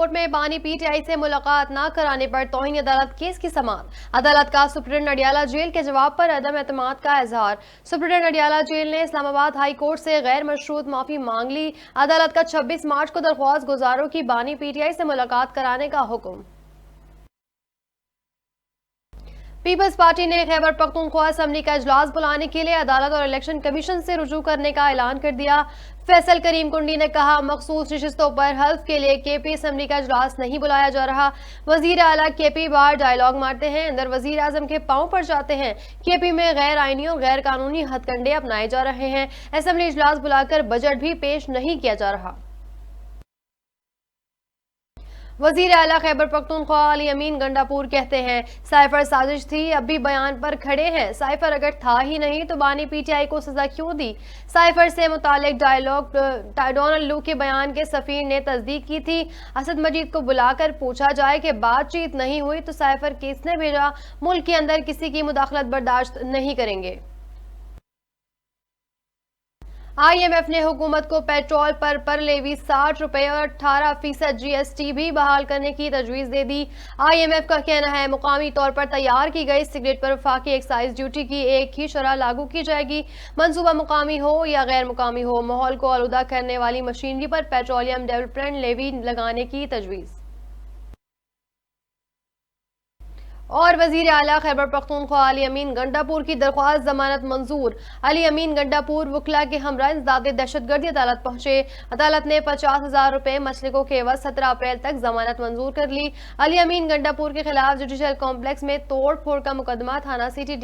Court में बानी PTI से मुलाकात न कराने पर तौहीन अदालत केस की समाअत। अदालत का सुप्रीटेंडेंट अडियाला जेल के जवाब पर अदम एतमाद का इजहार। सुप्रीटेंडेंट अडियाला जेल ने इस्लामाबाद हाई कोर्ट से गैर मशरूत माफी मांग ली। अदालत का 26 मार्च को दरख्वास्त गुजारों की बानी पीटीआई से मुलाकात कराने का हुक्म। पीपल्स पार्टी ने खैबर पख्तूनख्वा असम्बली का इजलास बुलाने के लिए अदालत और इलेक्शन कमीशन से रुजू करने का ऐलान कर दिया। फैसल करीम कुंडी ने कहा, मखसूस नशिस्तों पर हल्फ के लिए केपी असम्बली का इजलास नहीं बुलाया जा रहा। वजीर आला केपी बाहर डायलॉग मारते हैं, अंदर वजीर आजम के पांव पर जाते हैं। केपी में गैर आईनी और गैर कानूनी हथकंडे अपनाए जा रहे हैं। असम्बली इजलास बुलाकर बजट भी पेश नहीं किया जा रहा। वजीर आला खैबर पख्तूनख्वा अली अमीन गंडापुर कहते हैं, साइफर साजिश थी, अब भी बयान पर खड़े हैं। साइफर अगर था ही नहीं तो बानी पीटीआई को सजा क्यों दी। साइफर से मुतालिक डायलॉग डोनाल्ड लू के बयान के सफीर ने तस्दीक की थी। असद मजीद को बुलाकर पूछा जाए कि बातचीत नहीं हुई तो साइफर किसने भेजा। मुल्क के अंदर किसी की मुदाखलत बर्दाश्त नहीं करेंगे। IMF ने हुकूमत को पेट्रोल पर लेवी 60 रुपए और 18% GST भी बहाल करने की तजवीज़ दे दी। IMF का कहना है, मुकामी तौर पर तैयार की गई सिगरेट पर वफाकी एक्साइज ड्यूटी की एक ही शरह लागू की जाएगी। मंसूबा मुकामी हो या गैर मुकामी हो, माहौल को आलूदा करने वाली मशीनरी पर पेट्रोलियम डेवलपमेंट लेवी लगाने की तजवीज़। और वजीर आला खैबर पख्तूनख्वा अली अमीन गंडापुर की दरख्वास्त जमानत मंजूर। अली अमीन गंडापुर वकला के हमरा इंसदाद दहशतगर्दी अदालत पहुंचे। अदालत ने 50,000 रुपए मसलिकों के एवज 17 अप्रैल तक जमानत मंजूर कर ली। अली अमीन गंडापुर के खिलाफ जुडिशल कॉम्प्लेक्स में तोड़ फोड़ का मुकदमा थाना सिटी